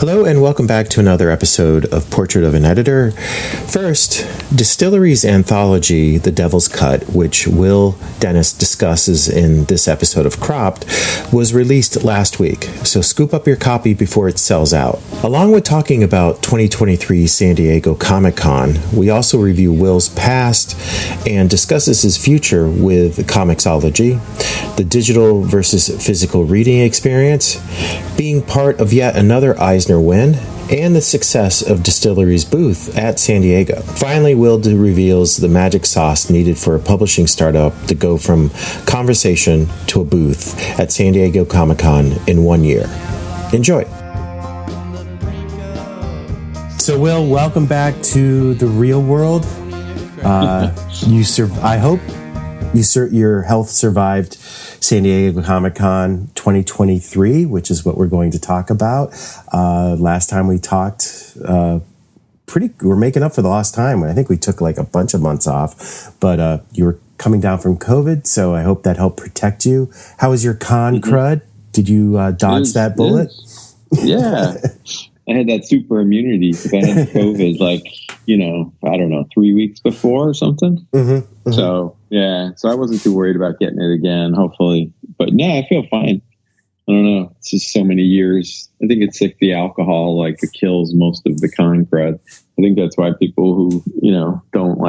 Hello and welcome back to another episode of Portrait of an Editor. First, DSTRLY's anthology, The Devil's Cut, which Will Dennis discusses in this episode of Cropped, was released last week, so scoop up your copy before it sells out. Along with talking about 2023 San Diego Comic-Con, we also review Will's past and discusses his future with Comixology, the digital versus physical reading experience, being part of yet another Eisner win, and the success of DSTRLY's booth at San Diego. Finally, Will reveals the magic sauce needed for a publishing startup to go from conversation to a booth at San Diego Comic-Con in 1 year. Enjoy. So, Will, welcome back to the real world. I hope your health survived San Diego Comic-Con 2023, which is what we're going to talk about. Last time we talked, we're making up for the lost time. I think we took like a bunch of months off, but you were coming down from COVID, so I hope that helped protect you. How was your con crud? Did you dodge that bullet? Yeah. I had that super immunity because I had COVID, I don't know, 3 weeks before or something. So, yeah. So I wasn't too worried about getting it again, hopefully. But, yeah, I feel fine. I don't know. It's just so many years. I think it's like the alcohol, it kills most of the con crud. I think that's why people who, don't,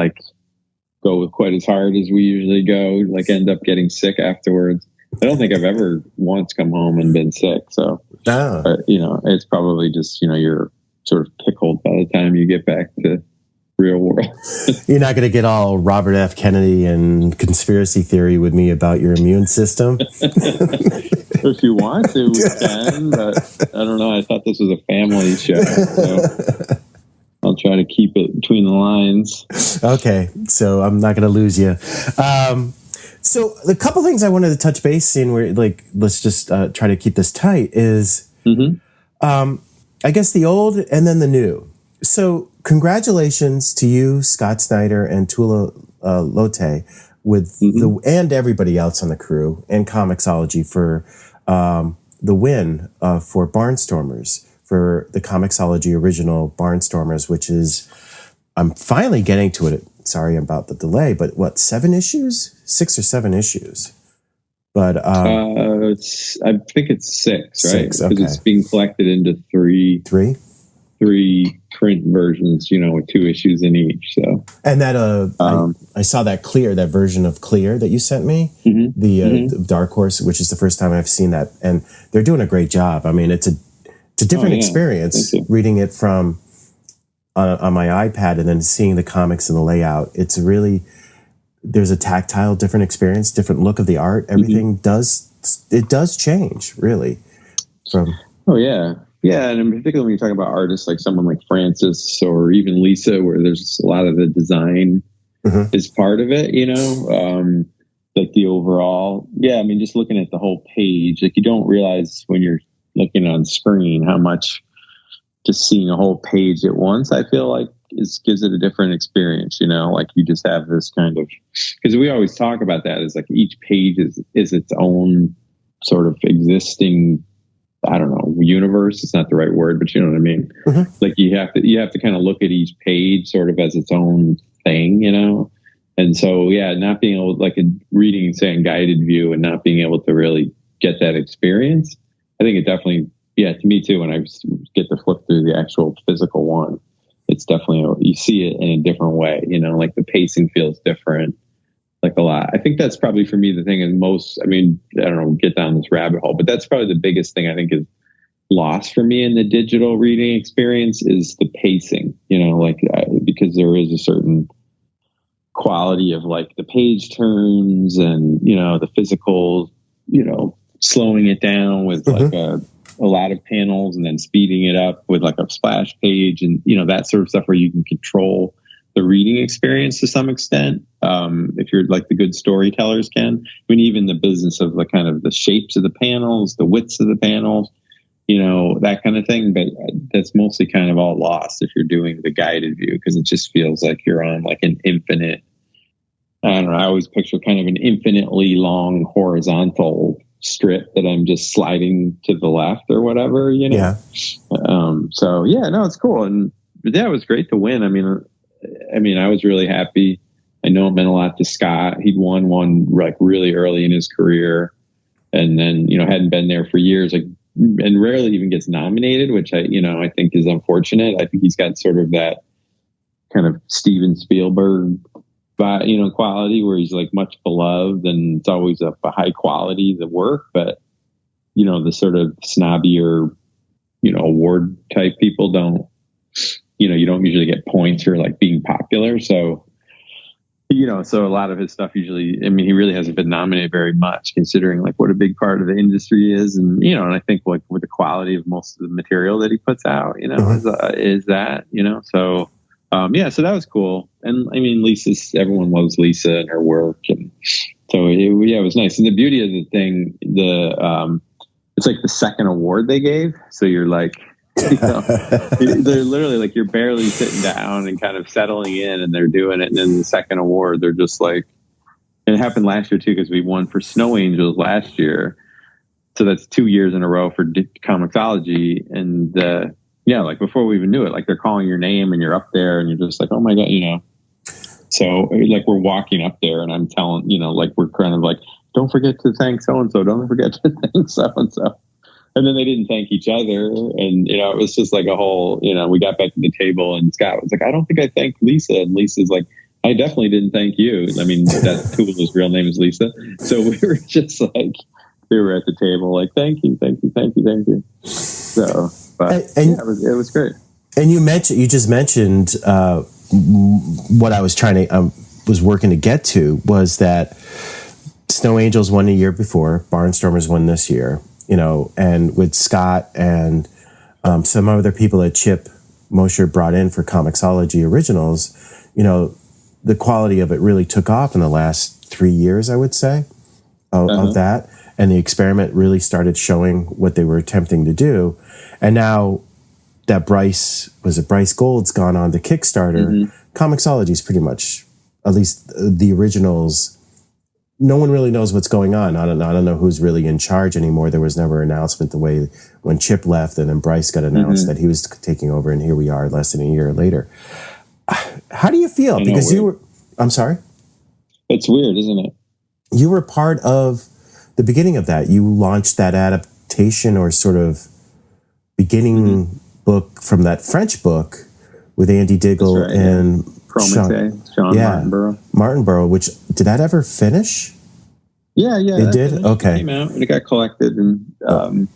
go with quite as hard as we usually go, end up getting sick afterwards. I don't think I've ever once come home and been sick. So, it's probably just, you're sort of pickled by the time you get back to real world. You're not going to get all Robert F. Kennedy and conspiracy theory with me about your immune system. If you want to, we can, but I don't know. I thought this was a family show. So I'll try to keep it between the lines. Okay. So I'm not going to lose you. So the couple things I wanted to touch base in where let's just try to keep this tight is, I guess the old and then the new. So congratulations to you, Scott Snyder and Tula Lotte with and everybody else on the crew and Comixology for the win for Barnstormers, for the Comixology original Barnstormers, which is, I'm finally getting to it. Sorry about the delay, but what, 7 issues? 6 or 7 issues. But I think it's 6, right? 6, okay. Because it's being collected into three print versions, with 2 issues in each. So, and that I saw that version of Clear that you sent me, the Dark Horse, which is the first time I've seen that, and they're doing a great job. I mean, it's a different experience reading it from on my iPad and then seeing the comics and the layout. It's really, there's a tactile, different experience, different look of the art. Everything does change, really. Yeah, and in particular when you talk about artists like someone like Francis or even Lisa, where there's a lot of the design is part of it, the overall. Yeah, I mean, just looking at the whole page, you don't realize when you're looking on screen how much just seeing a whole page at once, I feel like gives it a different experience, you just have this kind of, because we always talk about that as each page is its own sort of existing, I don't know, universe. It's not the right word, but you know what I mean? You have to kind of look at each page sort of as its own thing, And so, not being able, reading, say, in guided view and not being able to really get that experience, I think it definitely, to me too, when I get to flip through the actual physical one, it's definitely, you see it in a different way, the pacing feels different, a lot. I think that's probably for me the thing is most, I don't know, get down this rabbit hole, but that's probably the biggest thing I think is lost for me in the digital reading experience is the pacing, because there is a certain quality of the page turns and, the physical, slowing it down with a lot of panels and then speeding it up with a splash page and, that sort of stuff where you can control the reading experience to some extent. If you're the good storytellers can, even the business of the kind of the shapes of the panels, the widths of the panels, that kind of thing. But that's mostly kind of all lost if you're doing the guided view, because it just feels like you're on an infinite, I don't know, I always picture kind of an infinitely long horizontal strip that I'm just sliding to the left or whatever, you know? Yeah. So yeah, no, it's cool. And yeah, it was great to win. I mean, I was really happy. I know it meant a lot to Scott. He'd won one like really early in his career, and then, you know, hadn't been there for years, like, and rarely even gets nominated, which I think is unfortunate. I think he's got sort of that kind of Steven Spielberg, you know, quality where he's like much beloved and it's always a high quality, the work, but, you know, the sort of snobbier, you know, award type people don't, you know, you don't usually get points for like being popular. So, you know, so a lot of his stuff usually, I mean, he really hasn't been nominated very much considering like what a big part of the industry is. And, you know, and I think like with the quality of most of the material that he puts out, you know, is that, you know, so, yeah, so that was cool. And I mean, everyone loves Lisa and her work. And so it was nice. And the beauty of the thing, it's like the second award they gave. So you're like, you know, they're literally like, you're barely sitting down and kind of settling in and they're doing it. And then the second award, they're just like, and it happened last year too, because we won for Snow Angels last year. So that's 2 years in a row for Comixology. And, yeah, like before we even knew it, like they're calling your name and you're up there and you're just like, oh my God, you know. So like we're walking up there and I'm telling, you know, like we're kind of like, don't forget to thank so-and-so. Don't forget to thank so-and-so. And then they didn't thank each other. And, you know, it was just like a whole, you know, we got back to the table and Scott was like, I don't think I thanked Lisa. And Lisa's like, I definitely didn't thank you. I mean, that's Tula's real name is Lisa. So we were just like, we were at the table like, thank you. So, but yeah, it was great. And you just mentioned what I was working to get to was that Snow Angels won a year before, Barnstormers won this year, you know, and with Scott and some other people that Chip Mosher brought in for Comixology Originals, you know, the quality of it really took off in the last 3 years, I would say, of that. And the experiment really started showing what they were attempting to do. And now that Bryce Gold's gone on to Kickstarter, Comixology is pretty much, at least the originals, no one really knows what's going on. I don't know who's really in charge anymore. There was never an announcement the way when Chip left and then Bryce got announced that he was taking over, and here we are less than a year later. How do you feel? Because I'm sorry? It's weird, isn't it? You were part of the beginning of that. You launched that adaptation or sort of beginning book from that French book with Andy Diggle and Sean Martinborough, which did that ever finish? Yeah, it did. Finished. Okay, it came out and it got collected, and and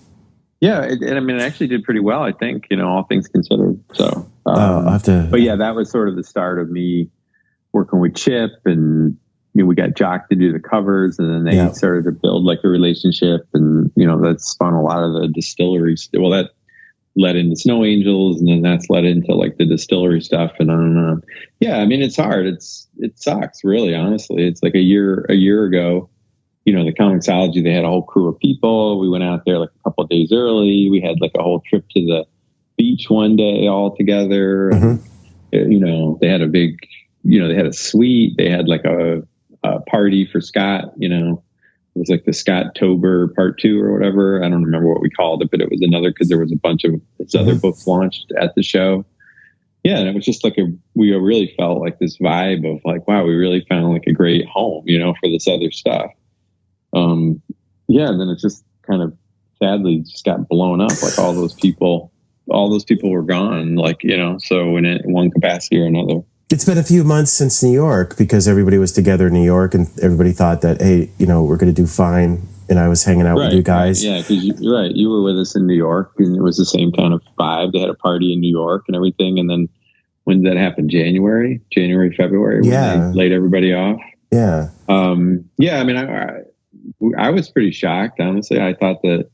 I mean, it actually did pretty well. I think, you know, all things considered. So, I'll have to. But yeah, that was sort of the start of me working with Chip, and you know, we got Jock to do the covers, and then they started to build like a relationship, and you know, that spun a lot of the distilleries. Well, that led into Snow Angels, and then that's led into like the distillery stuff, and on and on. Yeah, I mean, it's hard. It sucks, really, honestly. It's like a year ago, you know, the Comixology, they had a whole crew of people. We went out there like a couple of days early. We had like a whole trip to the beach one day all together. And, you know, they had a big, you know, they had a suite. They had like a party for Scott, you know. It was like the Scott-tober Part 2 or whatever. I don't remember what we called it, but it was another, because there was a bunch of its other books launched at the show. Yeah, and it was just like we really felt like this vibe of like, wow, we really found like a great home, you know, for this other stuff. And then it just kind of sadly just got blown up. Like all those people were gone, like, you know, so in one capacity or another. It's been a few months since New York, because everybody was together in New York and everybody thought that, hey, you know, we're going to do fine. And I was hanging out with you guys. Right. Yeah, because you were with us in New York, and it was the same kind of vibe. They had a party in New York and everything. And then when did that happen? January, February? When they laid everybody off? Yeah. I mean, I was pretty shocked, honestly. I thought that,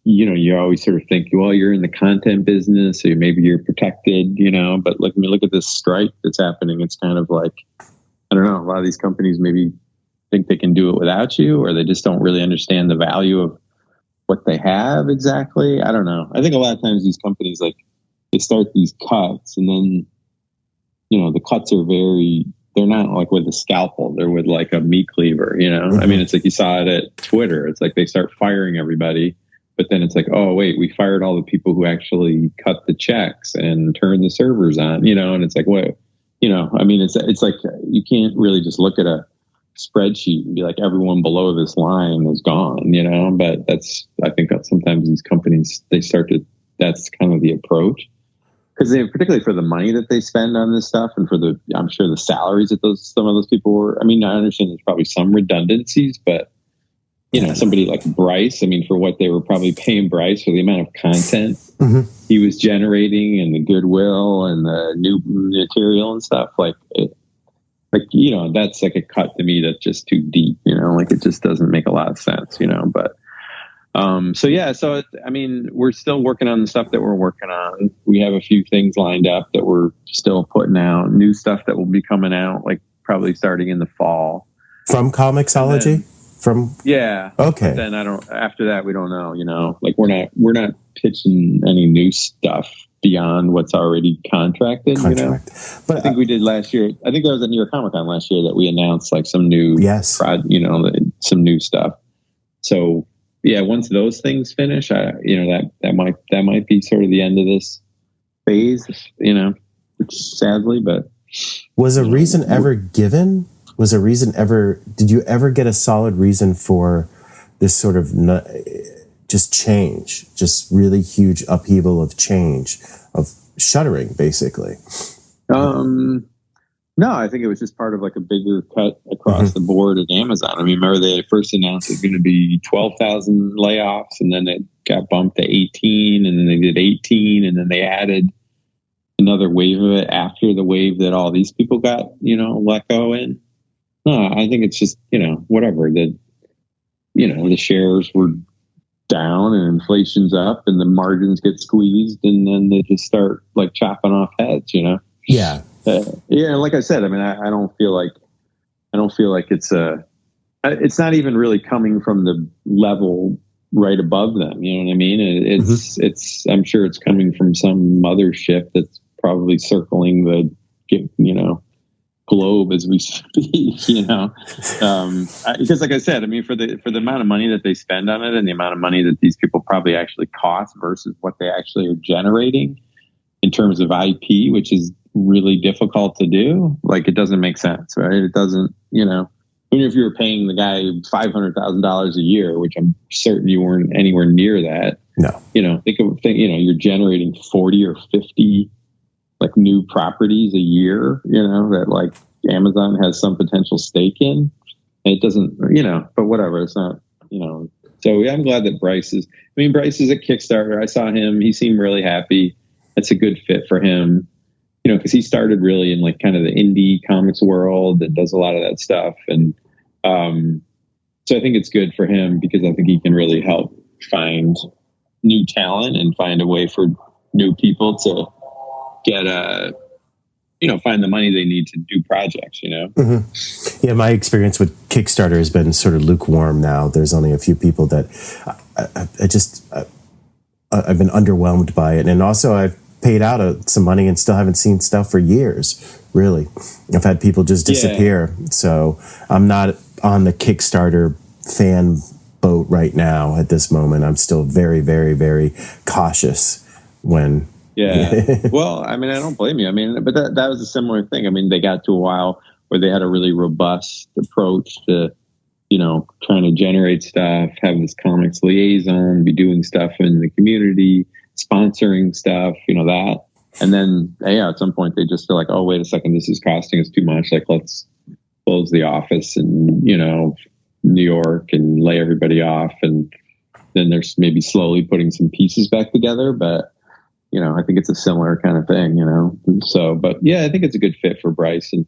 you know, you always sort of think, well, you're in the content business, so maybe you're protected, you know, but like, I mean, look at this strike that's happening. It's kind of like, I don't know, a lot of these companies maybe think they can do it without you, or they just don't really understand the value of what they have exactly. I don't know. I think a lot of times these companies, like, they start these cuts, and then, you know, the cuts are very they're not like with a scalpel. They're with like a meat cleaver, you know? I mean, it's like you saw it at Twitter. It's like they start firing everybody, but then it's like, oh, wait, we fired all the people who actually cut the checks and turned the servers on, you know? And it's like, what, you know, I mean, it's like you can't really just look at a spreadsheet and be like, everyone below this line is gone, you know? But I think that sometimes these companies, that's kind of the approach. Because particularly for the money that they spend on this stuff, and for I'm sure the salaries that some of those people were. I mean, I understand there's probably some redundancies, but you know, somebody like Bryce. I mean, for what they were probably paying Bryce for the amount of content he was generating, and the goodwill, and the new material and stuff, like you know, that's like a cut to me that's just too deep. You know, like it just doesn't make a lot of sense. You know, but. I mean, we're still working on the stuff that we're working on. We have a few things lined up that we're still putting out, new stuff that will be coming out, like probably starting in the fall. From Comixology? Yeah. Okay. But then after that, we don't know, you know, like we're not pitching any new stuff beyond what's already contracted. You know? But I think we did last year. I think that was at New York Comic Con last year that we announced like some new, some new stuff. So, yeah, once those things finish, you know, that might be sort of the end of this phase, you know, which sadly, but was a reason ever given? Did you ever get a solid reason for this sort of just change, just really huge upheaval of change, of shuttering, basically? No, I think it was just part of like a bigger cut across the board at Amazon. I mean, remember they first announced it was going to be 12,000 layoffs, and then it got bumped to 18, and then they did 18, and then they added another wave of it after the wave that all these people got, you know, let go in. No, I think it's just, you know, whatever. The shares were down and inflation's up and the margins get squeezed, and then they just start like chopping off heads, you know? Yeah. Yeah, like I said, I mean, I don't feel like it's not even really coming from the level right above them. You know what I mean? It's I'm sure it's coming from some mothership that's probably circling the, you know, globe as we speak. You know, because like I said, I mean, for the amount of money that they spend on it and the amount of money that these people probably actually cost versus what they actually are generating in terms of IP, which is really difficult to do. Like, it doesn't make sense, right? It doesn't, you know, even if you were paying the guy $500,000 a year, which I'm certain you weren't anywhere near that. No, you know, think, you know, you're generating 40 or 50 like new properties a year, you know, that like Amazon has some potential stake in. And it doesn't, you know, but whatever, it's not, you know. So yeah, I'm glad that Bryce is at Kickstarter. I saw him. He seemed really happy. That's a good fit for him. You know, because he started really in like kind of the indie comics world that does a lot of that stuff. And so I think it's good for him because I think he can really help find new talent and find a way for new people to get find the money they need to do projects, you know? Mm-hmm. Yeah, my experience with Kickstarter has been sort of lukewarm now. There's only a few people that I've been underwhelmed by it. And also I've paid out some money and still haven't seen stuff for years, really. I've had people just disappear. Yeah. So I'm not on the Kickstarter fan boat right now at this moment. I'm still very, very, very cautious when... Yeah. Well, I mean, I don't blame you. I mean, but that was a similar thing. I mean, they got to a while where they had a really robust approach to, you know, trying to generate stuff, have this comics liaison, be doing stuff in the community, sponsoring stuff, you know, that. And then, yeah, at some point they just feel like, oh, wait a second, this is costing us too much. Like, let's close the office in, you know, New York and lay everybody off. And then there's maybe slowly putting some pieces back together. But, you know, I think it's a similar kind of thing, you know. So, but yeah, I think it's a good fit for Bryce, and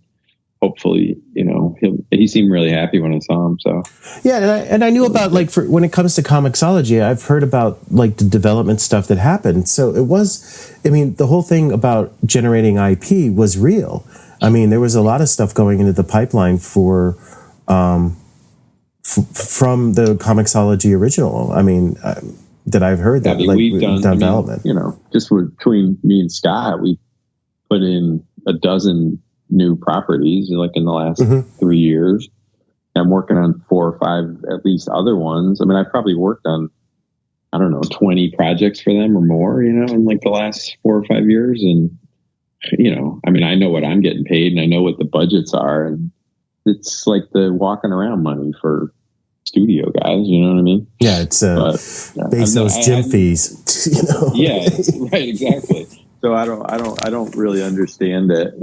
hopefully, you know, he seemed really happy when I saw him. So yeah, and I knew about, like, when it comes to Comixology, I've heard about like the development stuff that happened. So it was, I mean, the whole thing about generating IP was real. I mean, there was a lot of stuff going into the pipeline for from the Comixology original. I mean. That I've heard that, like, we've done development. You know, just between me and Scott, we put in a dozen new properties, like in the last 3 years. I'm working on 4 or 5, at least, other ones. I mean, I've probably worked on, I don't know, 20 projects for them or more, in like the last 4 or 5 years. And, I mean, I know what I'm getting paid and I know what the budgets are. And it's like the walking around money for studio guys, you know what I mean? Yeah, it's Bezos gym fees, Yeah, right, exactly. So I don't really understand it,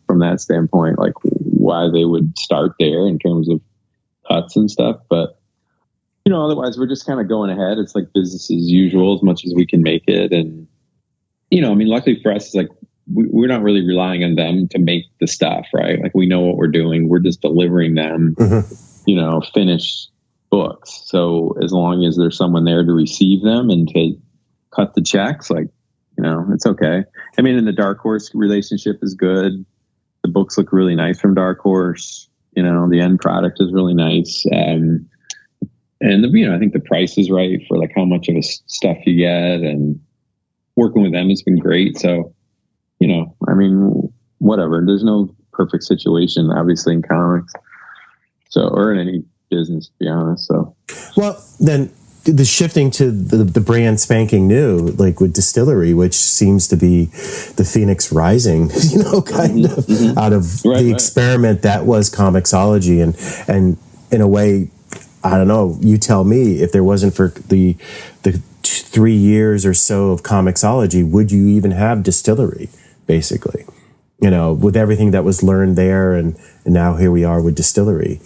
from that standpoint, like why they would start there in terms of cuts and stuff. But otherwise we're just kind of going ahead. It's like business as usual as much as we can make it. And I mean, luckily for us, it's like we're not really relying on them to make the stuff, right? Like we know what we're doing. We're just delivering them, finished books. So as long as there's someone there to receive them and to cut the checks, like, it's okay. I mean, and the Dark Horse relationship is good. The books look really nice from Dark Horse. The end product is really nice. And I think the price is right for like how much of a stuff you get, and working with them has been great. So, I mean, whatever, there's no perfect situation, obviously, in comics. So, or in any business, to be honest. So, well, then the shifting to the brand spanking new, like with DSTERLY, which seems to be the Phoenix Rising, kind of out of the experiment that was Comixology, and in a way, I don't know, you tell me, if there wasn't for the 3 years or so of Comixology, would you even have DSTERLY, basically, with everything that was learned there, and now here we are with DSTERLY.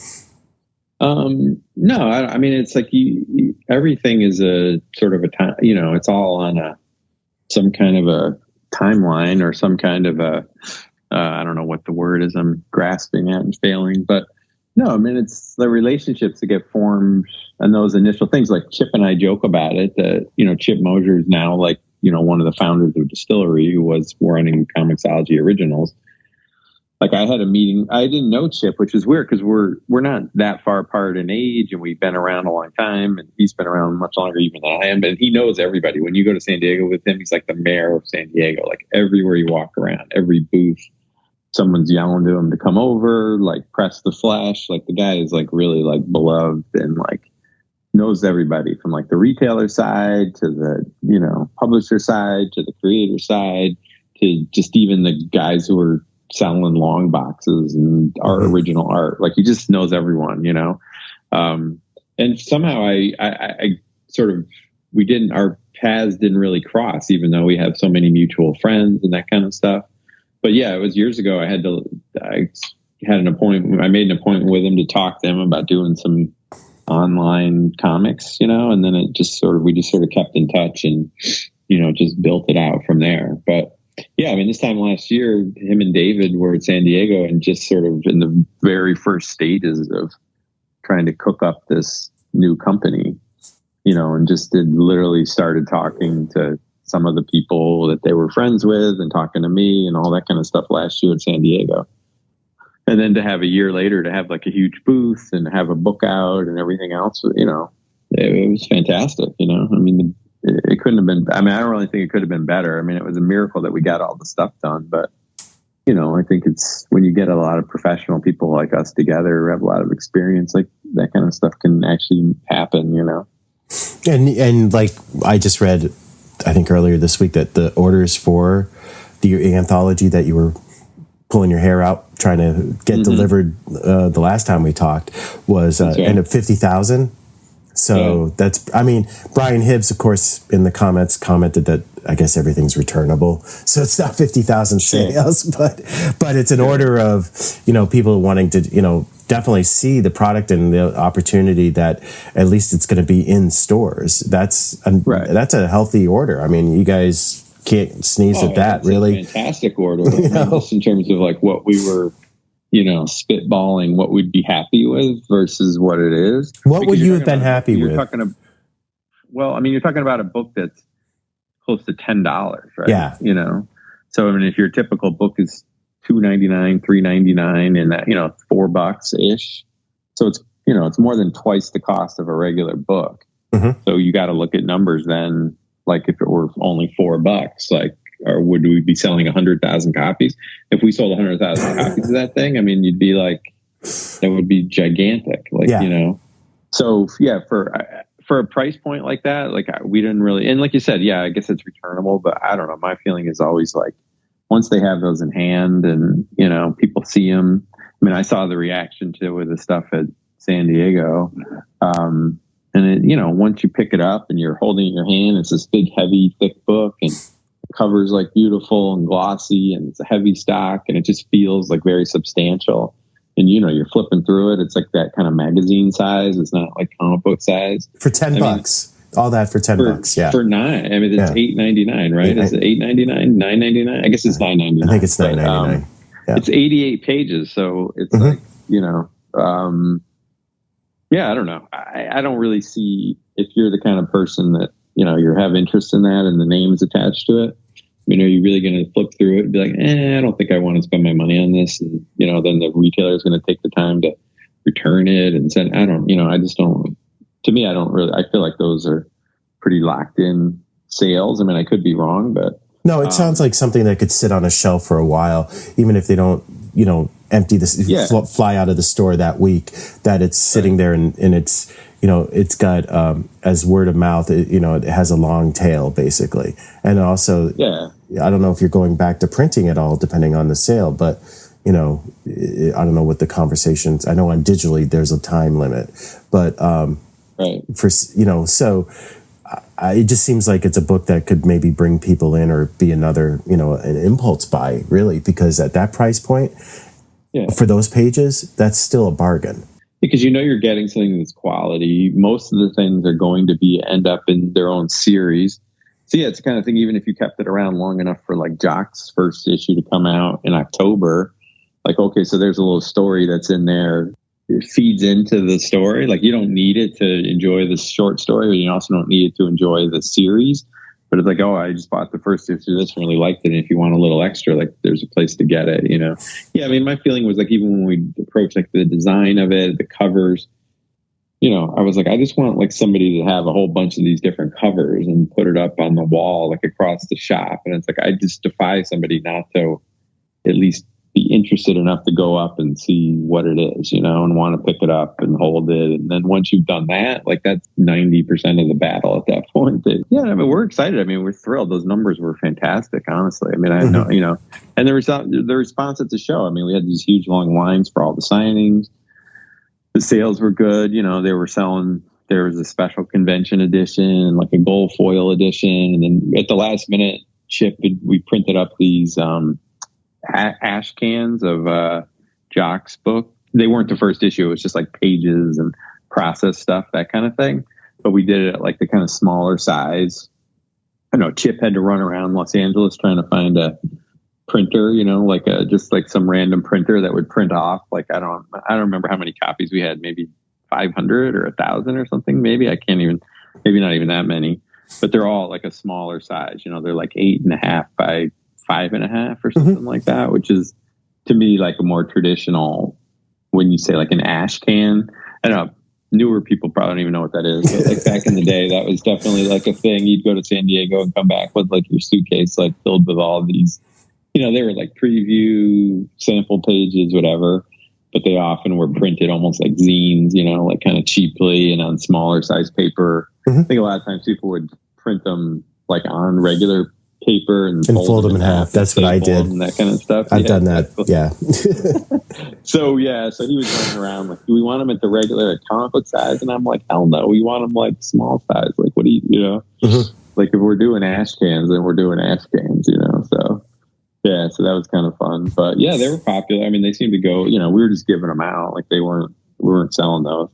No, I mean, it's like everything is a sort of a time, it's all on some kind of a timeline or some kind of I don't know what the word is I'm grasping at and failing, but no, I mean, it's the relationships that get formed and those initial things. Like Chip and I joke about it that, Chip Mosier is now like, one of the founders of DSTERLY, who was running Comixology Originals. Like I had a meeting, I didn't know Chip, which is weird because we're not that far apart in age, and we've been around a long time, and he's been around much longer even than I am, but he knows everybody. When you go to San Diego with him, he's like the mayor of San Diego. Like everywhere you walk around, every booth, someone's yelling to him to come over, like press the flash. Like the guy is like really like beloved and like knows everybody from like the retailer side to the, publisher side to the creator side to just even the guys who are selling long boxes and our original art. Like he just knows everyone, and somehow I sort of, our paths didn't really cross, even though we have so many mutual friends and that kind of stuff. But yeah, it was years ago. I had an appointment. I made an appointment with him to talk to him about doing some online comics, and then we just sort of kept in touch and, just built it out from there. But yeah, I mean, this time last year, him and David were at San Diego and just sort of in the very first stages of trying to cook up this new company, and just literally started talking to some of the people that they were friends with and talking to me and all that kind of stuff last year in San Diego. And then to have a year later to have like a huge booth and have a book out and everything else, it was fantastic. I mean, it couldn't have been, I mean, I don't really think it could have been better. I mean, it was a miracle that we got all the stuff done, but I think it's when you get a lot of professional people like us together who have a lot of experience, like that kind of stuff can actually happen, And like I just read, I think earlier this week, that the orders for the anthology that you were pulling your hair out trying to get delivered the last time we talked was end up 50,000. So that's, I mean, Brian Hibbs, of course, in the comments commented that I guess everything's returnable. So it's not 50,000 sales, but it's an order of, people wanting to, definitely see the product and the opportunity that at least it's going to be in stores. That's a healthy order. I mean, you guys can't sneeze at that, really. A fantastic order. Just in terms of like what we were, spitballing what we'd be happy with versus what it is. What would you have been happy with? You're talking about a book that's close to $10, right? Yeah. So I mean, if your typical book is $2.99, $3.99, and that, $4 ish. So it's, it's more than twice the cost of a regular book. So you got to look at numbers then, like if it were only $4, like, or would we be selling 100,000 copies? If we sold 100,000 copies of that thing, I mean, you'd be like, that would be gigantic. Like, you know, so yeah, for a price point like that, like we didn't really, and like you said, yeah, I guess it's returnable, but I don't know. My feeling is always like, once they have those in hand and, you know, people see them. I mean, I saw the reaction to with the stuff at San Diego. And it, you know, once you pick it up and you're holding it in your hand, it's this big, heavy, thick book, and the cover's like beautiful and glossy, and it's a heavy stock, and it just feels like very substantial. And, you know, you're flipping through it. It's like that kind of magazine size. It's not like comic book size. For $10. All that for $10. Yeah. For $9. I mean, it's $8.99, right? Is it $8.99? $9.99? I guess it's $9.99. I think it's $9.99. It's 88 pages. So it's like, you know, yeah, I don't know. I don't really see, if you're the kind of person that, you know, you have interest in that and the name is attached to it, I mean, are you really going to flip through it and be like, I don't think I want to spend my money on this? And, you know, then the retailer is going to take the time to return it and send, I don't, you know, I just don't, to me, I don't really, I feel like those are pretty locked in sales. I mean, I could be wrong, but. No, it sounds like something that could sit on a shelf for a while, even if they don't, you know, empty this, fly out of the store that week, that it's sitting there and it's, you know, it's got, as word of mouth, you know, it has a long tail basically. And also, I don't know if you're going back to printing at all, depending on the sale, but, you know, I don't know what the conversations, I know on digitally there's a time limit, but, for, you know, so it just seems like it's a book that could maybe bring people in or be another, you know, an impulse buy really, because at that price point, for those pages, that's still a bargain. Because you know you're getting something that's quality. Most of the things are going to be end up in their own series. So yeah, it's the kind of thing, even if you kept it around long enough for like Jock's first issue to come out in October, like, okay, so there's a little story that's in there. It feeds into the story. Like, you don't need it to enjoy the short story, but you also don't need it to enjoy the series. But it's like, oh, I just bought the first issue of this and really liked it. And if you want a little extra, like, there's a place to get it, you know? Yeah, I mean, my feeling was like, even when we approached like the design of it, the covers, you know, I was like, I just want like somebody to have a whole bunch of these different covers and put it up on the wall, like across the shop. And it's like, I just defy somebody not to at least be interested enough to go up and see what it is, you know, and want to pick it up and hold it. And then once you've done that, like, that's 90% of the battle at that point. Yeah, I mean, we're excited. I mean, we're thrilled. Those numbers were fantastic, honestly. I mean, I know, you know, and the response at the show, I mean, we had these huge long lines for all the signings. The sales were good. You know, they were selling, there was a special convention edition, like a gold foil edition. And then at the last minute, Chip, we printed up these, ash cans of Jock's book. They weren't the first issue. It was just like pages and process stuff, that kind of thing. But we did it at like the kind of smaller size. I know Chip had to run around Los Angeles trying to find a printer, you know, like just like some random printer that would print off. Like, I don't remember how many copies we had, maybe 500 or 1,000 or something. Maybe not even that many, but they're all like a smaller size, you know, they're like 8.5 by 5.5 or something like that, which is to me like a more traditional, when you say like an ash can. I don't know, newer people probably don't even know what that is, but like back in the day, that was definitely like a thing. You'd go to San Diego and come back with like your suitcase like filled with all these, you know, they were like preview sample pages, whatever, but they often were printed almost like zines, you know, like kind of cheaply and on smaller size paper. I think a lot of times people would print them like on regular paper and fold them in half. That's what I did. And that kind of stuff. I've done that. Yeah. So he was running around like, do we want them at the regular comic book size? And I'm like, hell no, we want them like small size. Like, what do you know? Like, if we're doing ash cans, then we're doing ash cans, you know? So yeah, so that was kind of fun. But yeah, they were popular. I mean, they seemed to go, you know, we were just giving them out. Like, we weren't selling those.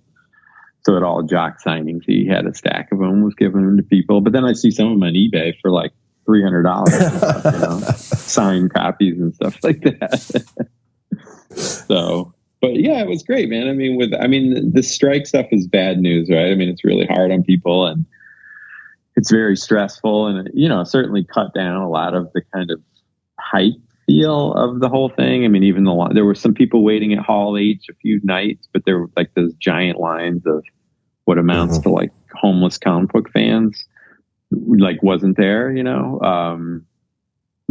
So at all Jock signings, he had a stack of them, was giving them to people. But then I see some of them on eBay for like $300, you know, signed copies and stuff like that. So, but yeah, it was great, man. I mean, the strike stuff is bad news, right? I mean, it's really hard on people and it's very stressful, and it, you know, certainly cut down a lot of the kind of hype feel of the whole thing. I mean, even there were some people waiting at Hall H a few nights, but there were like those giant lines of what amounts to like homeless comic book fans, like, wasn't there, you know?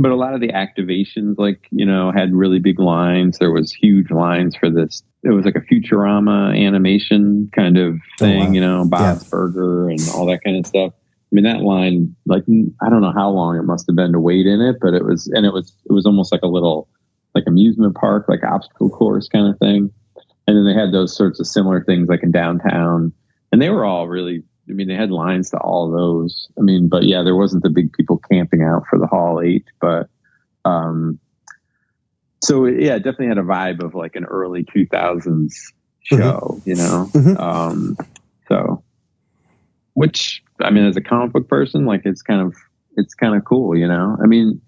But a lot of the activations, like, you know, had really big lines. There was huge lines for this. It was like a Futurama animation kind of thing, you know, Bob's Burger and all that kind of stuff. I mean, that line, like, I don't know how long it must have been to wait in it, but it was almost like a little, like, amusement park, like obstacle course kind of thing. And then they had those sorts of similar things like in downtown, and they were all really, I mean, they had lines to all of those. I mean, but yeah, there wasn't the big people camping out for the Hall 8, but, so yeah, it definitely had a vibe of like an early 2000s show, you know? So, which, I mean, as a comic book person, like, it's kind of cool, you know? I mean,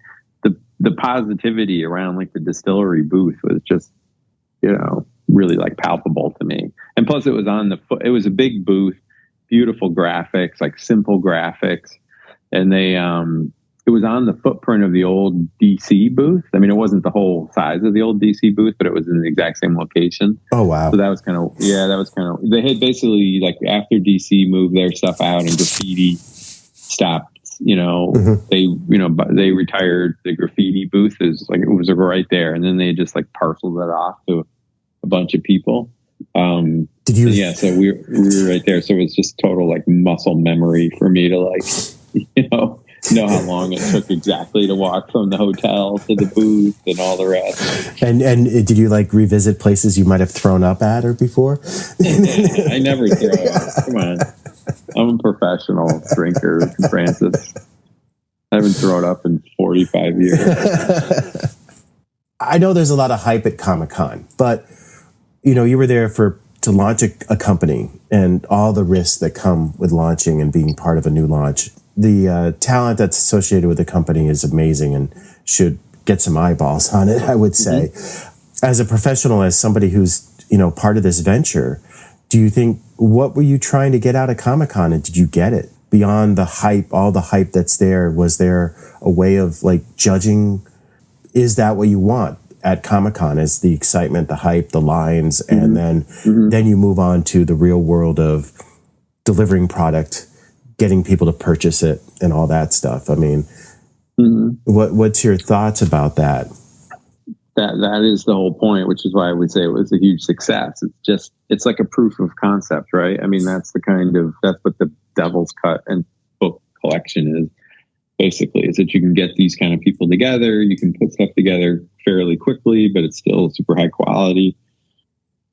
the positivity around like the distillery booth was just, you know, really like palpable to me. And plus it was it was a big booth, beautiful graphics, like simple graphics. And they, it was on the footprint of the old DC booth. I mean, it wasn't the whole size of the old DC booth, but it was in the exact same location. Oh, wow. So that was kind of, they had basically, like, after DC moved their stuff out and graffiti stopped, you know, they retired the graffiti booth. It was right there. And then they just like parceled it off to a bunch of people. Did you? Yeah. So we were right there. So it was just total like muscle memory for me to, like, you know how long it took exactly to walk from the hotel to the booth and all the rest. And did you like revisit places you might have thrown up at or before? I never throw up. Come on. I'm a professional drinker, Francis. I haven't thrown up in 45 years. I know there's a lot of hype at Comic-Con, but, you know, you were there to launch a company and all the risks that come with launching and being part of a new launch. The talent that's associated with the company is amazing and should get some eyeballs on it, I would say. As a professional, as somebody who's, you know, part of this venture, do you think, what were you trying to get out of Comic-Con, and did you get it? Beyond the hype, all the hype that's there, was there a way of like judging, is that what you want at Comic-Con, is the excitement, the hype, the lines, and then you move on to the real world of delivering product, getting people to purchase it and all that stuff. I mean, what's your thoughts about that? That is the whole point, which is why I would say it was a huge success. It's like a proof of concept, right? I mean, that's what the Devil's Cut and book collection is, basically, is that you can get these kind of people together, you can put stuff together fairly quickly, but it's still super high quality.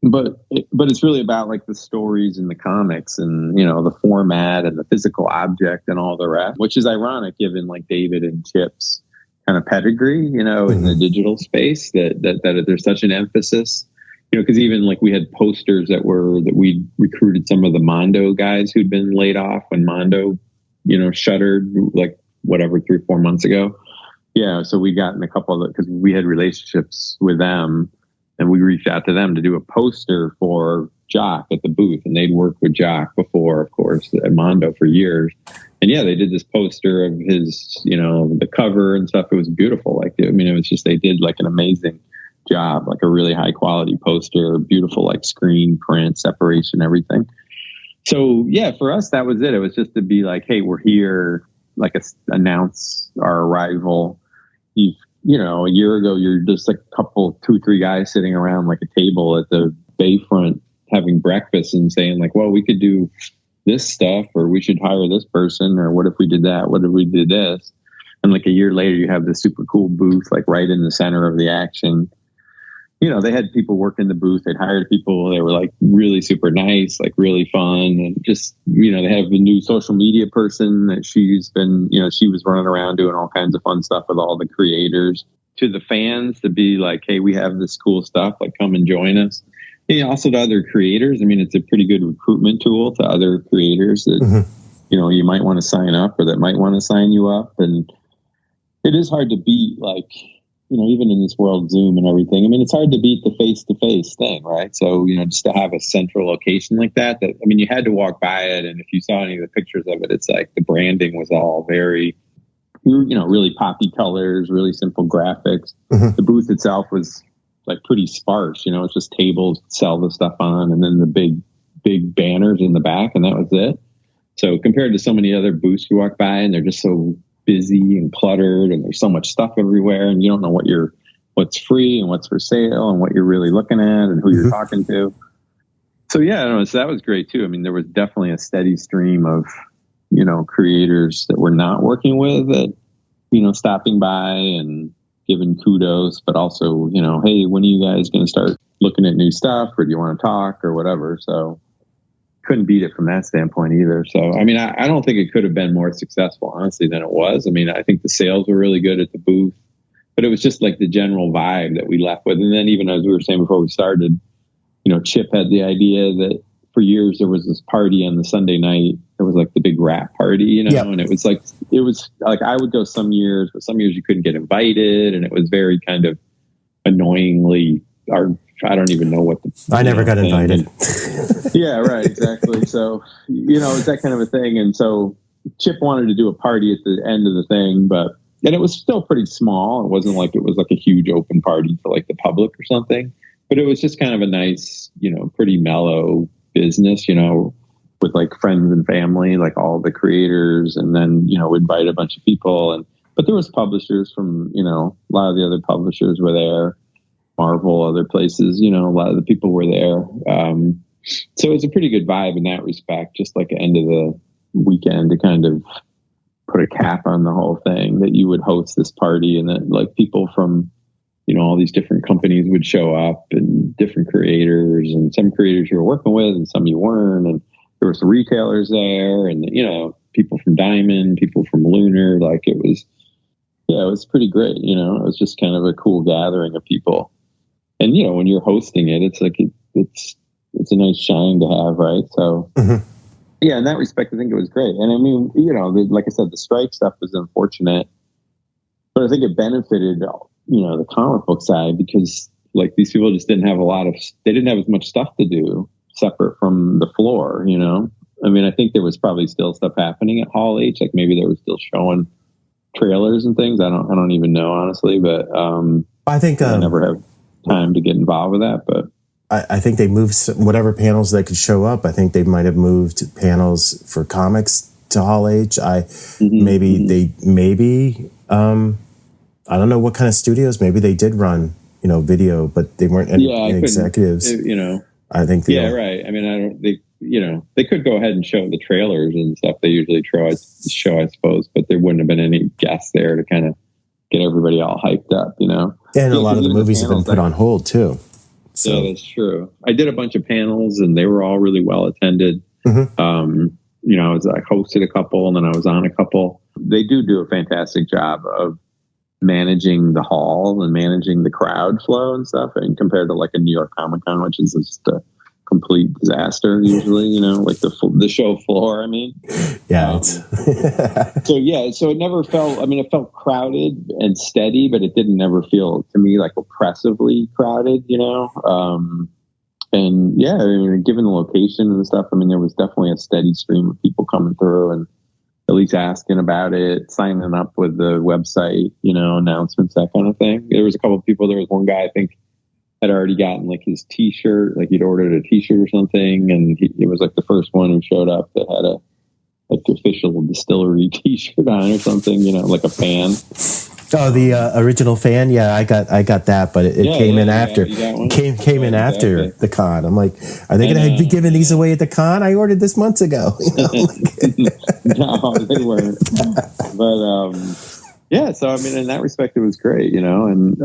But it's really about like the stories and the comics and, you know, the format and the physical object and all the rest, which is ironic given like David and Chip's kind of pedigree, you know, in the digital space, that there's such an emphasis, you know, because even like we had posters that we recruited some of the Mondo guys who'd been laid off when Mondo, you know, shuttered like whatever 3 or 4 months ago. Yeah. So we got in a couple of, because we had relationships with them. And we reached out to them to do a poster for Jock at the booth. And they'd worked with Jock before, of course, at Mondo for years. And yeah, they did this poster of his, you know, the cover and stuff. It was beautiful. Like, I mean, it was just, they did like an amazing job, like a really high quality poster, beautiful, like screen print, separation, everything. So yeah, for us, that was it. It was just to be like, hey, we're here, like announce our arrival. You know, a year ago, you're just like a couple, 2, 3 guys sitting around like a table at the bayfront having breakfast and saying like, well, we could do this stuff, or we should hire this person, or what if we did that? What if we did this? And like a year later, you have this super cool booth, like right in the center of the action. You know, they had people work in the booth. They'd hired people. They were like really super nice, like really fun. And just, you know, they have a new social media person that she's been, you know, she was running around doing all kinds of fun stuff with all the creators. To the fans, to be like, hey, we have this cool stuff, like come and join us. And also to other creators. I mean, it's a pretty good recruitment tool to other creators that, you know, you might want to sign up or that might want to sign you up. And it is hard to beat, like, you know, even in this world, Zoom and everything. I mean, it's hard to beat the face-to-face thing, right? So, you know, just to have a central location like that, I mean, you had to walk by it. And if you saw any of the pictures of it, it's like the branding was all very, you know, really poppy colors, really simple graphics. The booth itself was like pretty sparse, you know, it's just tables to sell the stuff on, and then the big banners in the back, and that was it. So compared to so many other booths you walk by, and they're just so busy and cluttered, and there's so much stuff everywhere, and you don't know what's free and what's for sale and what you're really looking at and who you're talking to. So yeah, so that was great too. I mean, there was definitely a steady stream of, creators that we're not working with that, stopping by and giving kudos, but also, hey, when are you guys going to start looking at new stuff, or do you want to talk or whatever? So couldn't beat it from that standpoint either. So, I mean, I don't think it could have been more successful, honestly, than it was. I mean, I think the sales were really good at the booth, but it was just like the general vibe that we left with. And then even as we were saying before we started, Chip had the idea that for years there was this party on the Sunday night. It was like the big rap party, yep. And it was like I would go some years, but some years you couldn't get invited. And it was very kind of annoyingly, I don't even know what I never got invited. Yeah, right. Exactly. So, it's that kind of a thing. And so Chip wanted to do a party at the end of the thing, and it was still pretty small. It wasn't like it was like a huge open party for like the public or something, but it was just kind of a nice, pretty mellow business, with like friends and family, like all the creators, and then, invite a bunch of people. But there was publishers from, a lot of the other publishers were there, Marvel, other places, a lot of the people were there. So it was a pretty good vibe in that respect, just like the end of the weekend to kind of put a cap on the whole thing, that you would host this party and that like people from, all these different companies would show up, and different creators, and some creators you were working with and some you weren't. And there were some retailers there, and, people from Diamond, people from Lunar. Like it was pretty great. It was just kind of a cool gathering of people. And, when you're hosting it, it's like, it's a nice shine to have. Right. So yeah, in that respect, I think it was great. And I mean, like I said, the strike stuff was unfortunate, but I think it benefited, the comic book side, because like these people just didn't have they didn't have as much stuff to do separate from the floor, I mean, I think there was probably still stuff happening at Hall H, like maybe they were still showing trailers and things. I don't even know, honestly, but I think I never have time to get involved with that. But I think they moved whatever panels that could show up. I think they might have moved panels for comics to Hall H. I don't know what kind of studios. Maybe they did run, video, but they weren't any executives. I think. Right. I mean, they could go ahead and show the trailers and stuff. They usually show, I suppose, but there wouldn't have been any guests there to kind of get everybody all hyped up, And a lot of the movies have been put on hold too. So yeah, that's true. I did a bunch of panels, and they were all really well attended. I hosted a couple, and then I was on a couple. They do a fantastic job of managing the hall and managing the crowd flow and stuff, and compared to like a New York Comic Con, which is just a complete disaster usually, like the show floor. I mean, yeah. So it never felt. I mean, it felt crowded and steady, but it didn't never feel to me like oppressively crowded. And yeah, I mean, given the location and stuff, I mean, there was definitely a steady stream of people coming through and at least asking about it, signing up with the website, announcements, that kind of thing. There was a couple of people. There was one guy, I think, had already gotten like his t-shirt, like he'd ordered a t-shirt or something. And he was like the first one who showed up that had the official distillery t-shirt on or something, like a fan. Oh, the original fan. Yeah, I got that, but it came in after. Came in after the con. I'm like, are they going to be giving these away at the con? I ordered this months ago. No, they weren't. But yeah, so I mean, in that respect, it was great, and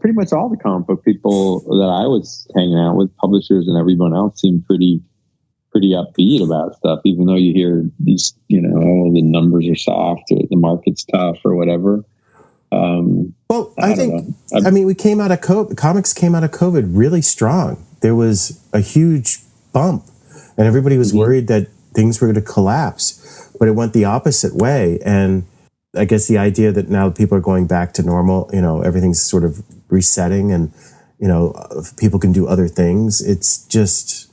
pretty much all the comic book people that I was hanging out with, publishers and everyone else, seemed pretty upbeat about stuff, even though you hear these, the numbers are soft or the market's tough or whatever. Well, I think, I mean, we came out of COVID, comics came out of COVID really strong. There was a huge bump, and everybody was worried that things were going to collapse, but it went the opposite way. And I guess the idea that now people are going back to normal, everything's sort of resetting, and, people can do other things. It's just,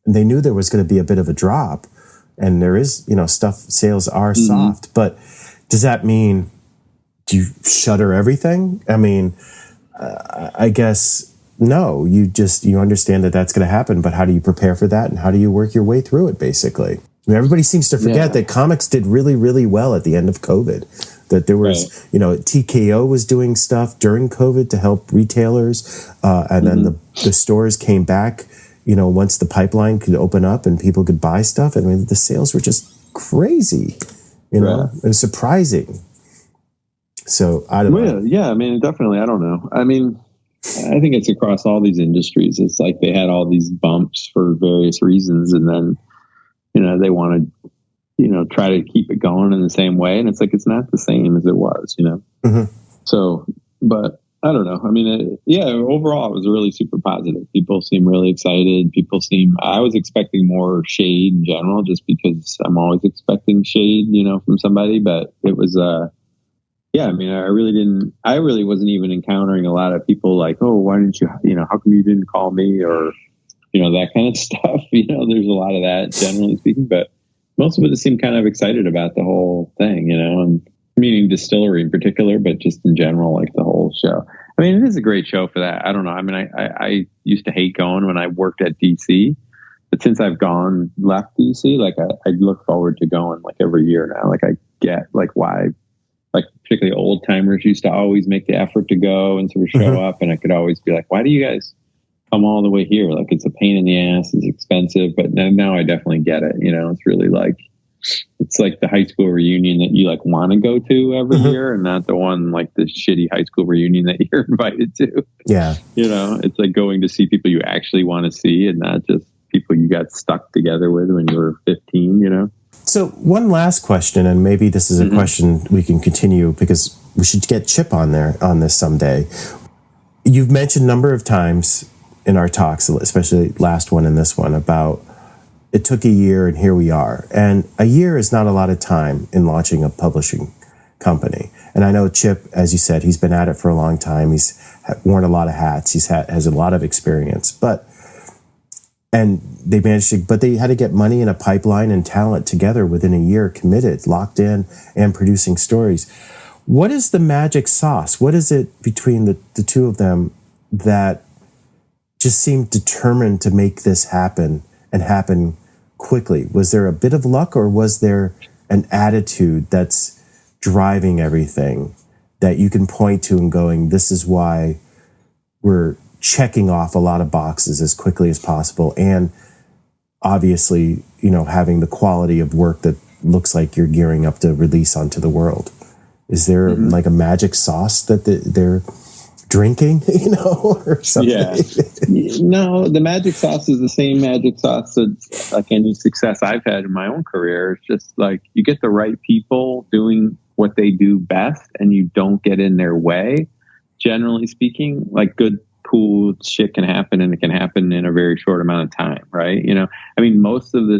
they knew there was going to be a bit of a drop, and there is, sales are soft, but does that mean, do you shutter everything? I mean, I guess no, you understand that that's going to happen, but how do you prepare for that, and how do you work your way through it, basically? Everybody seems to forget that comics did really, really well at the end of COVID. That there was, TKO was doing stuff during COVID to help retailers, and then the stores came back, once the pipeline could open up and people could buy stuff. I mean, the sales were just crazy, It was surprising. So I don't know. Yeah, I mean, definitely. I don't know. I mean, I think it's across all these industries. It's like they had all these bumps for various reasons, and then they want to try to keep it going in the same way, and it's like it's not the same as it was. So, but I don't know. I mean, overall it was really super positive. People seem really excited. I was expecting more shade in general, just because I'm always expecting shade from somebody, but it was I mean, I really wasn't even encountering a lot of people like, oh, why didn't you, how come you didn't call me, or, that kind of stuff. There's a lot of that, generally speaking, but most of it seemed kind of excited about the whole thing, and meaning DSTRLY in particular, but just in general, like the whole show. I mean, it is a great show for that. I don't know. I mean, I used to hate going when I worked at DC, but since I've left DC, like I look forward to going like every year now. Like I get like why, like particularly old timers used to always make the effort to go and sort of show up. And I could always be like, why do you guys come all the way here? Like it's a pain in the ass, it's expensive, but now I definitely get it. It's really like, it's like the high school reunion that you like want to go to every year, and not the one like the shitty high school reunion that you're invited to. Yeah. It's like going to see people you actually want to see, and not just people you got stuck together with when you were 15, So one last question, and maybe this is a question we can continue, because we should get Chip on this someday. You've mentioned a number of times in our talks, especially last one and this one, about it took a year and here we are. And a year is not a lot of time in launching a publishing company. And I know Chip, as you said, he's been at it for a long time. He's worn a lot of hats. Has a lot of experience, but they had to get money in a pipeline and talent together within a year, committed, locked in, and producing stories. What is the magic sauce? What is it between the two of them that just seemed determined to make this happen and happen quickly? Was there a bit of luck, or was there an attitude that's driving everything that you can point to and going, this is why we're checking off a lot of boxes as quickly as possible, and obviously, having the quality of work that looks like you're gearing up to release onto the world? Is there like a magic sauce that they're drinking, or something? Yeah. No, the magic sauce is the same magic sauce that's like any success I've had in my own career. It's just like you get the right people doing what they do best, and you don't get in their way. Generally speaking, like good, cool shit can happen, and it can happen in a very short amount of time, right? I mean, a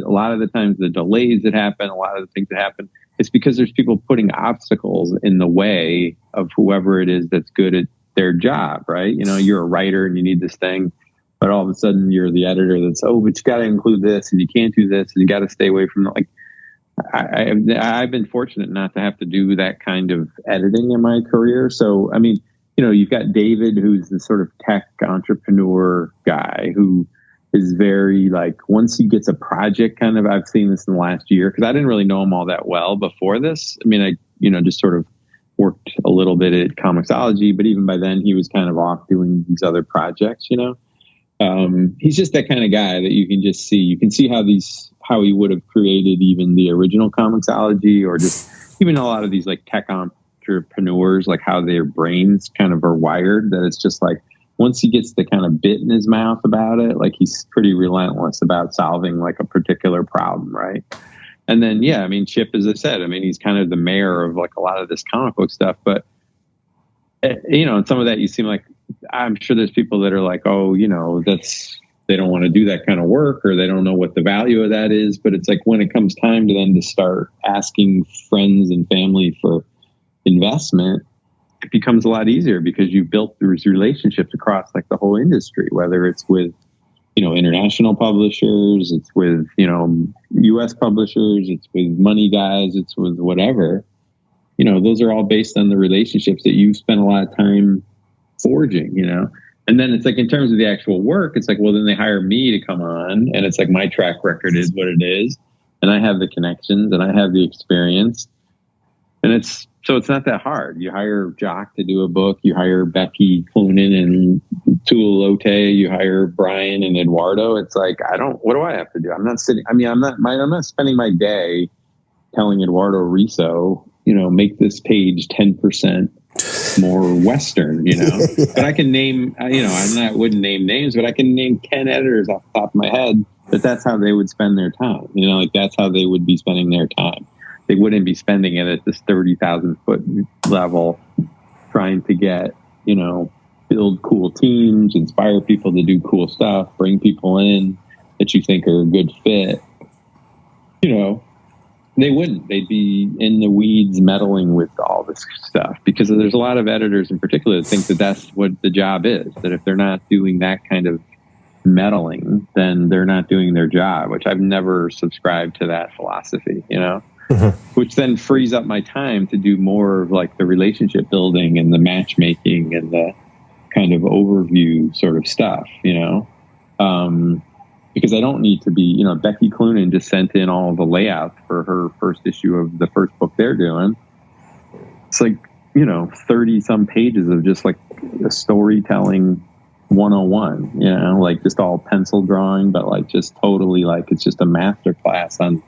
lot of the times the delays that happen, a lot of the things that happen, it's because there's people putting obstacles in the way of whoever it is that's good at their job, right? You're a writer and you need this thing, but all of a sudden you're the editor that's, but you got to include this, and you can't do this, and you got to stay away from like. I've been fortunate not to have to do that kind of editing in my career. So, I mean, you've got David, who's the sort of tech entrepreneur guy who is very like, once he gets a project kind of, I've seen this in the last year, because I didn't really know him all that well before this. I mean, I just sort of worked a little bit at Comixology, but even by then he was kind of off doing these other projects, he's just that kind of guy that you can just see. You can see how he would have created even the original Comixology, or just even a lot of these like tech entrepreneurs, like how their brains kind of are wired, that it's just like, once he gets the kind of bit in his mouth about it, like he's pretty relentless about solving like a particular problem, right? And then, I mean, Chip, as I said, I mean, he's kind of the mayor of like a lot of this comic book stuff, but and some of that you seem like, I'm sure there's people that are like, oh, they don't want to do that kind of work, or they don't know what the value of that is. But it's like, when it comes time to them to start asking friends and family for investment, it becomes a lot easier, because you've built these relationships across like the whole industry, whether it's with, international publishers, it's with, US publishers, it's with money guys, it's with whatever, those are all based on the relationships that you've spent a lot of time forging, and then it's like, in terms of the actual work, it's like, well, then they hire me to come on, and it's like, my track record is what it is. and I have the connections and I have the experience, and it's not that hard. You hire Jock to do a book, you hire Becky Cloonan and Tula Lote, you hire Brian and Eduardo. It's like, what do I have to do? I'm not spending my day telling Eduardo Riso, make this page 10% more Western, but I can name, wouldn't name names, but I can name 10 editors off the top of my head that's how they would spend their time. That's how they would be spending their time. They wouldn't be spending it at this 30,000 foot level trying to get, build cool teams, inspire people to do cool stuff, bring people in that you think are a good fit. They wouldn't. They'd be in the weeds meddling with all this stuff, because there's a lot of editors in particular that think that that's what the job is, that if they're not doing that kind of meddling, then they're not doing their job, which I've never subscribed to that philosophy, which then frees up my time to do more of like the relationship building and the matchmaking and the kind of overview sort of stuff, because I don't need to be, Becky Cloonan just sent in all the layouts for her first issue of the first book they're doing. It's like, 30 some pages of just like a storytelling 101, like just all pencil drawing, but like just totally like it's just a master class on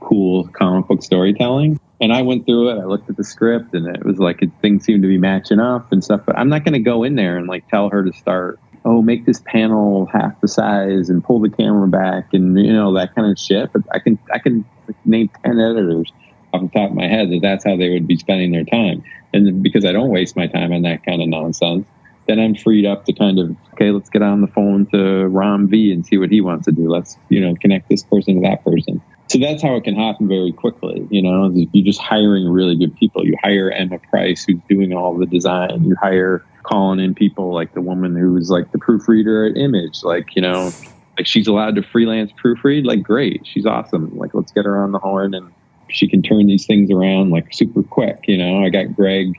cool comic book storytelling. And I went through it. I looked at the script, and it was like things seemed to be matching up and stuff. But I'm not going to go in there and like tell her to start, make this panel half the size and pull the camera back and that kind of shit. But I can name 10 editors off the top of my head that's how they would be spending their time. And because I don't waste my time on that kind of nonsense, then I'm freed up to kind of, okay, let's get on the phone to Rom V and see what he wants to do. Let's, connect this person to that person. So that's how it can happen very quickly. You're just hiring really good people. You hire Emma Price, who's doing all the design. You hire calling in people like the woman who's like the proofreader at Image. Like she's allowed to freelance proofread. Like, great. She's awesome. Like, let's get her on the horn, and she can turn these things around like super quick. I got Greg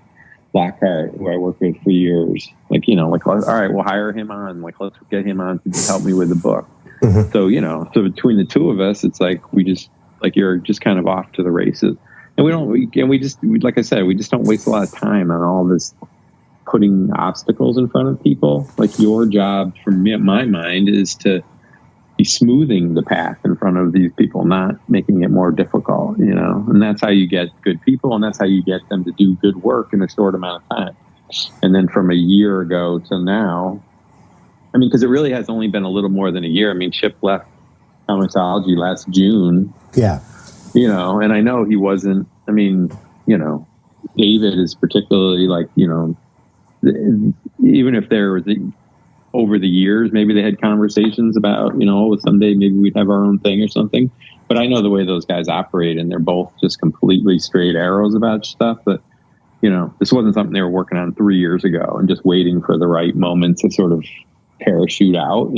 Lockhart, who I worked with for years. Like, all right, we'll hire him on. Like, let's get him on to help me with the book. Mm-hmm. So, so between the two of us, it's like we just, like, you're just kind of off to the races. And like I said, we just don't waste a lot of time on all this putting obstacles in front of people. Like, your job, from my mind, is to be smoothing the path in front of these people, not making it more difficult, and that's how you get good people, and that's how you get them to do good work in a short amount of time. And then from a year ago to now, because it really has only been a little more than a year. Chip left Comixology last June. Yeah. And I know he wasn't, David is particularly like, even if there was over the years, maybe they had conversations about, someday maybe we'd have our own thing or something. But I know the way those guys operate, and they're both just completely straight arrows about stuff. But, this wasn't something they were working on 3 years ago and just waiting for the right moment to sort of parachute out,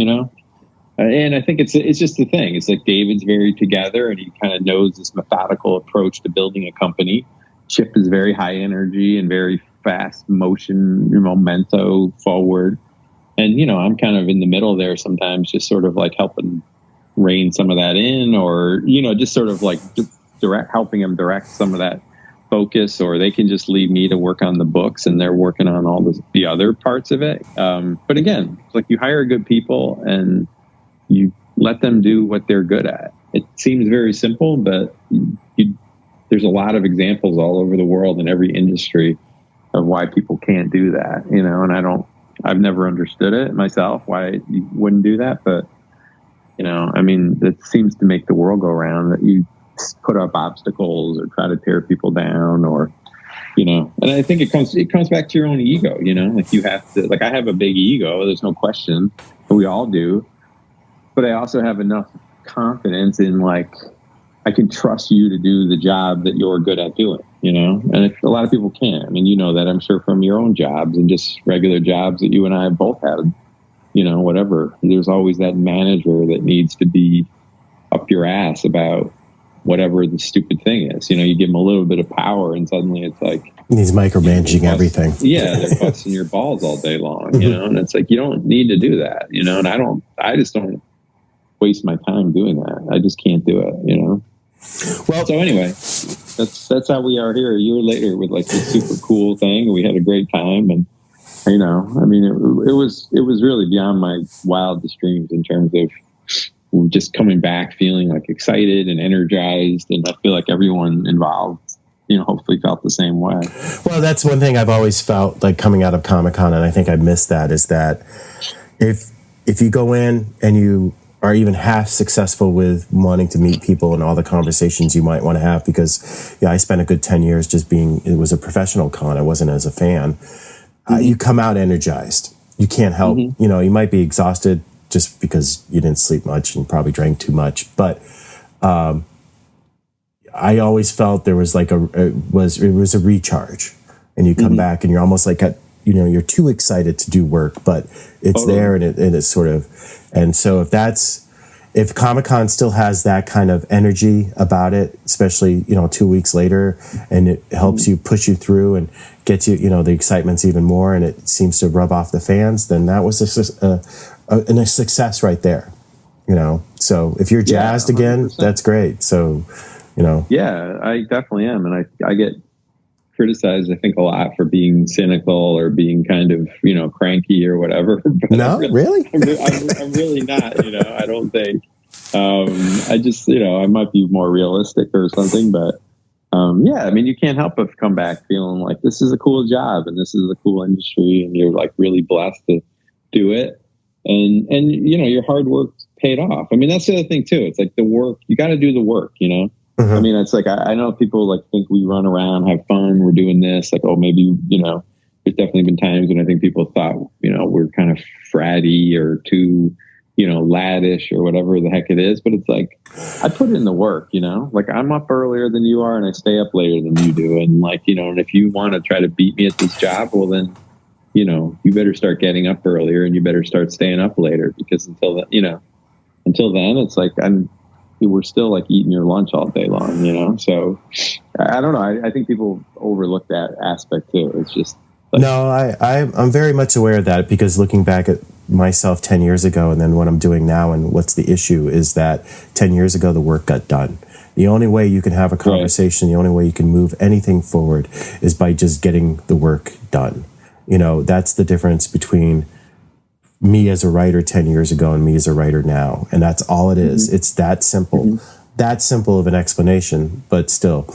And I think it's just the thing. It's like David's very together, and he kind of knows this methodical approach to building a company. Chip is very high energy and very fast motion, memento forward. And, I'm kind of in the middle there sometimes, just sort of like helping rein some of that in, or, just sort of like helping them direct some of that focus, or they can just leave me to work on the books and they're working on all the other parts of it. But again, it's like you hire good people and you let them do what they're good at. It seems very simple, but there's a lot of examples all over the world in every industry of why people can't do that, and I've never understood it myself, why you wouldn't do that. But, it seems to make the world go round that you put up obstacles or try to tear people down, or, and I think it comes back to your own ego, like you have to, like, I have a big ego, there's no question, we all do, but I also have enough confidence in, like, I can trust you to do the job that you're good at doing, and if a lot of people can't, that I'm sure from your own jobs and just regular jobs that you and I have both had, whatever, there's always that manager that needs to be up your ass about whatever the stupid thing is. You give them a little bit of power and suddenly it's like he's micromanaging everything. Yeah, they're busting your balls all day long, and it's like, you don't need to do that, and I just don't waste my time doing that. I just can't do it, Well, so anyway, that's how we are here a year later with like this super cool thing. We had a great time, and you know, I mean, it was really beyond my wildest dreams in terms of just coming back feeling like excited and energized, and I feel like everyone involved, you know, hopefully felt the same way. Well, that's one thing I've always felt like coming out of Comic-Con, and I think I missed that, is that if you go in and you are even half successful with wanting to meet people and all the conversations you might want to have, because I spent a good 10 years just it was a professional con. I wasn't as a fan. You come out energized. You can't help, you know, you might be exhausted just because you didn't sleep much and probably drank too much. But I always felt there was like it was a recharge, and you come back and you're almost like you're too excited to do work, but it's there, and it's sort of, and so if Comic-Con still has that kind of energy about it, especially, you know, 2 weeks later, and it helps you push you through and gets you, you know, the excitement's even more, and it seems to rub off the fans, then that was a success right there, you know. So if you're jazzed again, that's great. So, you know. Yeah, I definitely am, and I get criticized, I think, a lot for being cynical or being kind of, you know, cranky or whatever. But no, really? I'm really not, you know, I don't think. I just, you know, I might be more realistic or something, but yeah, I mean, you can't help but come back feeling like this is a cool job and this is a cool industry, and you're like really blessed to do it. And you know, your hard work paid off. I mean, that's the other thing too. It's like the work, you got to do the work, you know? I mean, it's like, I know people like think we run around, have fun, we're doing this, like, oh, maybe, you know, there's definitely been times when I think people thought, you know, we're kind of fratty or too, you know, laddish or whatever the heck it is. But it's like, I put in the work, you know, like I'm up earlier than you are and I stay up later than you do. And like, you know, and if you want to try to beat me at this job, well then, you know, you better start getting up earlier and you better start staying up later, because until then, it's like we're still like eating your lunch all day long, you know? So I don't know. I think people overlook that aspect too. It's just like, no, I'm very much aware of that, because looking back at myself 10 years ago and then what I'm doing now, and what's the issue is that 10 years ago, the work got done. The only way you can have a conversation, the only way you can move anything forward is by just getting the work done. You know, that's the difference between me as a writer 10 years ago and me as a writer now. And that's all it is. It's that simple, that simple of an explanation, but still,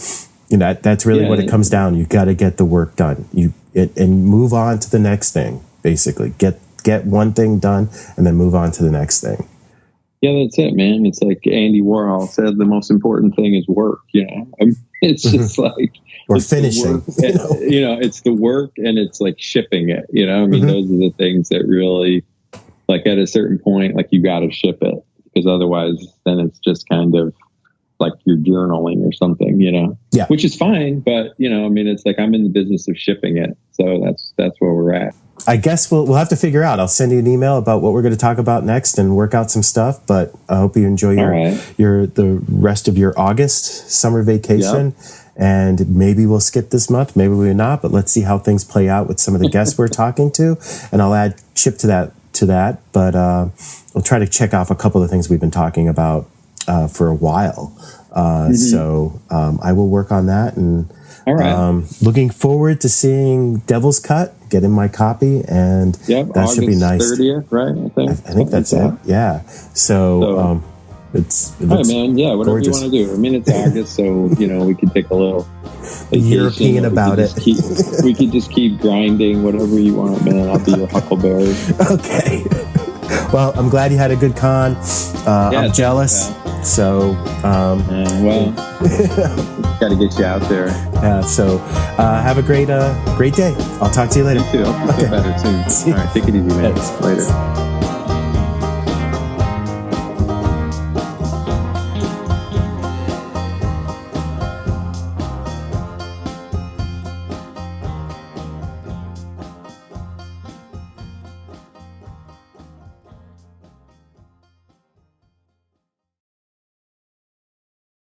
you know, that's really what it comes down. You got to get the work done, and move on to the next thing, basically get one thing done and then move on to the next thing. Yeah, that's it, man. It's like Andy Warhol said, the most important thing is work, you know? I mean, it's just like, or finishing, you know, it's the work and it's like shipping it, you know? I mean, those are the things that really, like at a certain point, like you got to ship it, because otherwise then it's just kind of like you're journaling or something, you know? Yeah. Which is fine, but you know, I mean, it's like I'm in the business of shipping it. So that's where we're at. I guess we'll have to figure out. I'll send you an email about what we're going to talk about next and work out some stuff, but I hope you enjoy the rest of your August summer vacation. Yep. And maybe we'll skip this month, maybe we'll not, but let's see how things play out with some of the guests we're talking to. And I'll add Chip to that, but we'll try to check off a couple of things we've been talking about for a while. So I will work on that, and looking forward to seeing Devil's Cut, get in my copy, and that August should be nice. 30th, right? I think that's it. Yeah. So it's hey man, yeah, whatever gorgeous. You want to do. I mean, it's August, so you know we could take a little vacation, European about it. We could just keep grinding, whatever you want, man. I'll be your huckleberry. Okay. Well, I'm glad you had a good con. I'm jealous. So, well, got to get you out there. So, have a great day. I'll talk to you later. You too. I'll feel better soon. All right, take it easy, man. Thanks. Later.